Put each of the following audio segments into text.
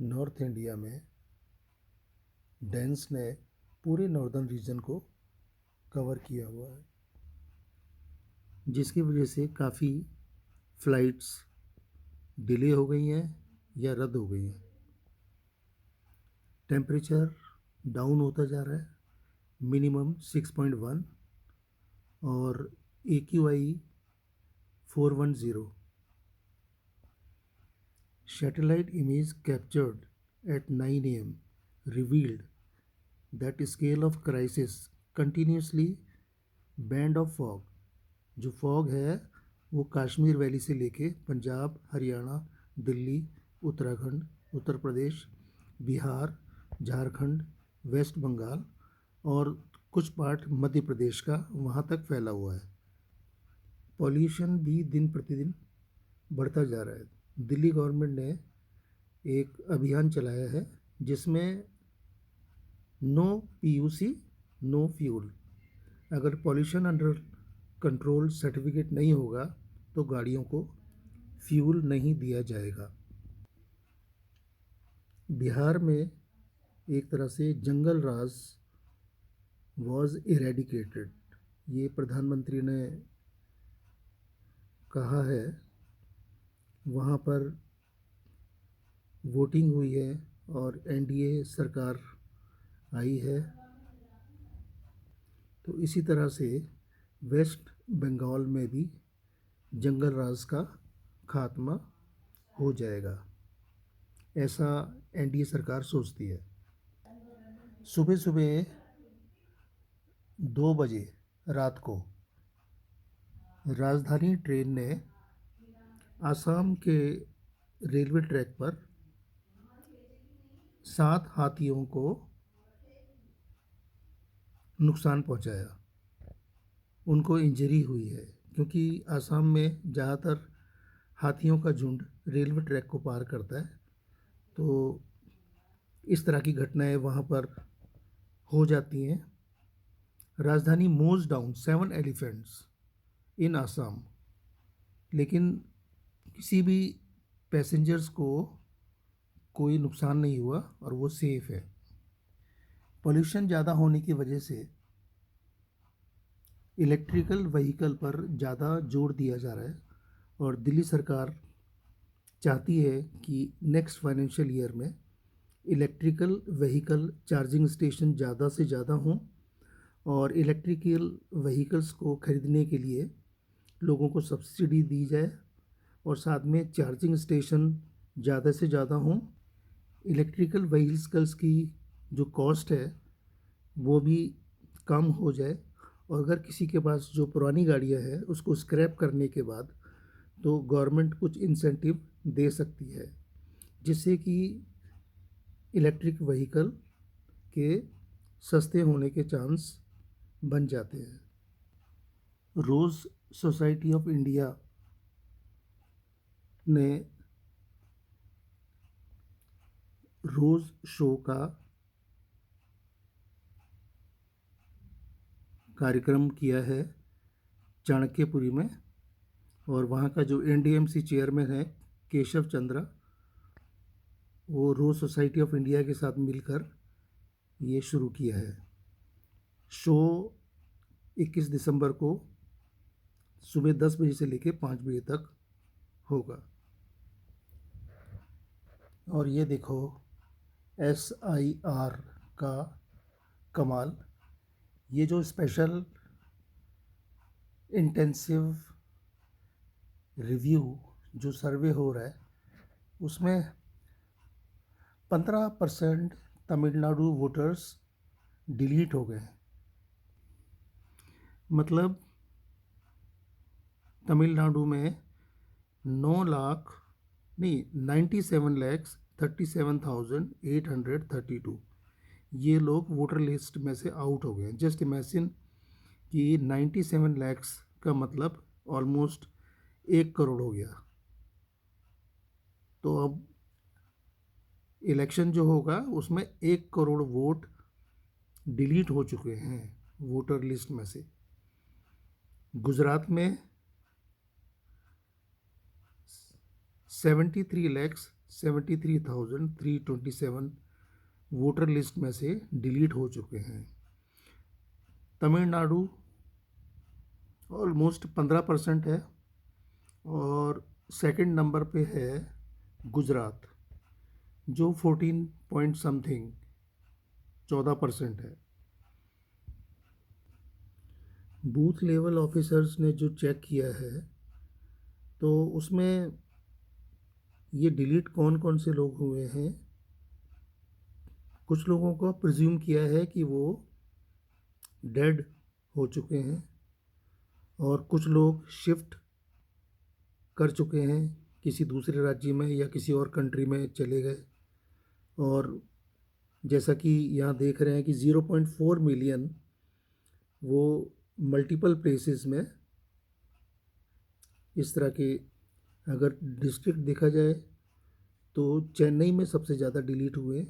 North India में dense ने पूरे नॉर्दर्न रीजन को कवर किया हुआ है, जिसकी वजह से काफ़ी फ़्लाइट्स डिले हो गई हैं या रद्द हो गई हैं। टेम्परेचर डाउन होता जा रहा है, मिनिमम 6.1 और AQI 410। Satellite image captured at 9 a.m. revealed that scale of crisis continuously band of fog, जो फॉग है वो कश्मीर वैली से लेके पंजाब, हरियाणा, दिल्ली, उत्तराखंड, उत्तर प्रदेश, बिहार, झारखंड, वेस्ट बंगाल और कुछ पार्ट मध्य प्रदेश का वहाँ तक फैला हुआ है। पॉल्यूशन भी दिन प्रतिदिन बढ़ता जा रहा है। दिल्ली गवर्नमेंट ने एक अभियान चलाया है जिसमें नो PUC नो फ्यूल। अगर पॉल्यूशन अंडर कंट्रोल सर्टिफिकेट नहीं होगा तो गाड़ियों को फ्यूल नहीं दिया जाएगा। बिहार में एक तरह से जंगल राज वॉज इरेडिकेटेड, ये प्रधानमंत्री ने कहा है। वहाँ पर वोटिंग हुई है और NDA सरकार आई है। तो इसी तरह से वेस्ट बंगाल में भी जंगल राज का खात्मा हो जाएगा, ऐसा NDA सरकार सोचती है। सुबह सुबह 2 बजे रात को राजधानी ट्रेन ने आसाम के रेलवे ट्रैक पर 7 हाथियों को नुकसान पहुंचाया। उनको इंजरी हुई है क्योंकि आसाम में ज़्यादातर हाथियों का झुंड रेलवे ट्रैक को पार करता है, तो इस तरह की घटनाएं वहाँ पर हो जाती हैं। राजधानी मोव्स डाउन 7 एलिफेंट्स इन आसाम, लेकिन किसी भी पैसेंजर्स को कोई नुकसान नहीं हुआ और वो सेफ है। पोल्यूशन ज़्यादा होने की वजह से इलेक्ट्रिकल व्हीकल पर ज़्यादा जोर दिया जा रहा है और दिल्ली सरकार चाहती है कि नेक्स्ट फाइनेंशियल ईयर में इलेक्ट्रिकल व्हीकल चार्जिंग स्टेशन ज़्यादा से ज़्यादा हों और इलेक्ट्रिकल व्हीकल्स को खरीदने के लिए लोगों को सब्सिडी दी जाए और साथ में चार्जिंग स्टेशन ज़्यादा से ज़्यादा हों। इलेक्ट्रिकल व्हीकल्स की जो कॉस्ट है वो भी कम हो जाए और अगर किसी के पास जो पुरानी गाड़ियाँ हैं उसको स्क्रैप करने के बाद तो गवर्नमेंट कुछ इंसेंटिव दे सकती है, जिससे कि इलेक्ट्रिक व्हीकल के सस्ते होने के चांस बन जाते हैं। रोज़ सोसाइटी ऑफ इंडिया ने रोज़ शो का कार्यक्रम किया है चाणक्यपुरी में और वहाँ का जो NDMC चेयरमैन है केशव चंद्रा, वो रोज़ सोसाइटी ऑफ इंडिया के साथ मिलकर ये शुरू किया है। शो 21 दिसंबर को सुबह 10 बजे से लेकर 5 बजे तक होगा। और ये देखो SIR का कमाल, ये जो स्पेशल इंटेंसिव रिव्यू जो सर्वे हो रहा है उसमें 15% तमिलनाडु वोटर्स डिलीट हो गए। मतलब तमिलनाडु में 97,37,832 ये लोग वोटर लिस्ट में से आउट हो गए। जस्ट इमेजिन कि 97 लाख का मतलब ऑलमोस्ट 1 करोड़ हो गया। तो अब इलेक्शन जो होगा उसमें 1 करोड़ वोट डिलीट हो चुके हैं वोटर लिस्ट में से। गुजरात में 73,327 वोटर लिस्ट में से डिलीट हो चुके हैं। तमिलनाडु ऑलमोस्ट 15% है और सेकंड नंबर पे है गुजरात जो 14 पॉइंट समथिंग 14% है। बूथ लेवल ऑफिसर्स ने जो चेक किया है तो उसमें ये डिलीट कौन कौन से लोग हुए हैं, कुछ लोगों को प्रिज्यूम किया है कि वो डेड हो चुके हैं और कुछ लोग शिफ्ट कर चुके हैं किसी दूसरे राज्य में या किसी और कंट्री में चले गए। और जैसा कि यहाँ देख रहे हैं कि 0.4 मिलियन वो मल्टीपल प्लेसेस में इस तरह के, अगर डिस्ट्रिक्ट देखा जाए तो चेन्नई में सबसे ज़्यादा डिलीट हुए,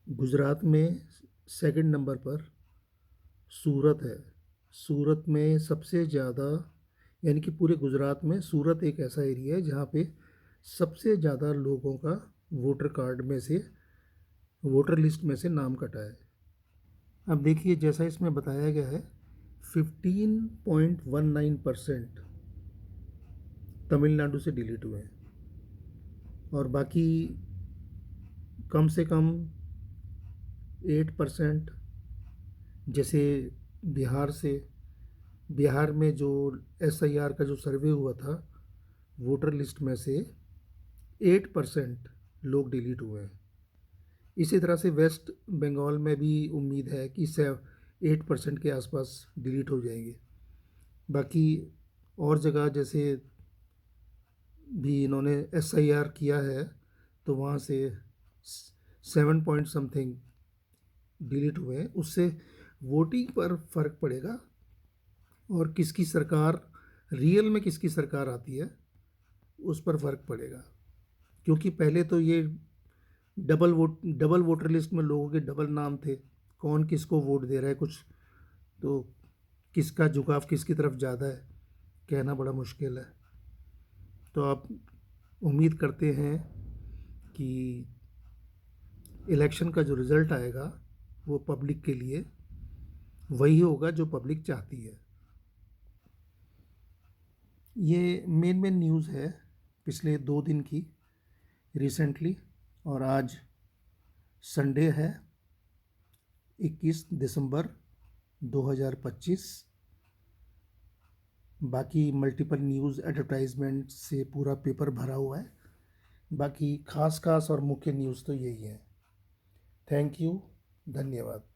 गुजरात में सेकंड नंबर पर सूरत है। सूरत में सबसे ज़्यादा, यानी कि पूरे गुजरात में सूरत एक ऐसा एरिया है जहाँ पे सबसे ज़्यादा लोगों का वोटर कार्ड में से, वोटर लिस्ट में से नाम कटा है। अब देखिए जैसा इसमें बताया गया है 15.19% तमिलनाडु से डिलीट हुए हैं और बाकी कम से कम 8% जैसे बिहार से, बिहार में जो SIR का जो सर्वे हुआ था वोटर लिस्ट में से 8% लोग डिलीट हुए हैं। इसी तरह से वेस्ट बंगाल में भी उम्मीद है कि 8% के आसपास डिलीट हो जाएंगे। बाकी और जगह जैसे भी इन्होंने SIR किया है तो वहाँ से 7 पॉइंट समथिंग डिलीट हुए हैं। उससे वोटिंग पर फ़र्क पड़ेगा और किसकी सरकार, रियल में किसकी सरकार आती है उस पर फ़र्क पड़ेगा। क्योंकि पहले तो ये डबल वोटर लिस्ट में लोगों के डबल नाम थे, कौन किसको वोट दे रहा है, कुछ तो किसका झुकाव किसकी तरफ ज़्यादा है कहना बड़ा मुश्किल है। तो आप उम्मीद करते हैं कि इलेक्शन का जो रिज़ल्ट आएगा वो पब्लिक के लिए वही होगा जो पब्लिक चाहती है। ये मेन न्यूज़ है पिछले 2 दिन की रिसेंटली, और आज संडे है 21 दिसंबर 2025। बाकी मल्टीपल न्यूज़ एडवर्टाइजमेंट से पूरा पेपर भरा हुआ है, बाकी खास और मुख्य न्यूज़ तो यही है। थैंक यू, धन्यवाद।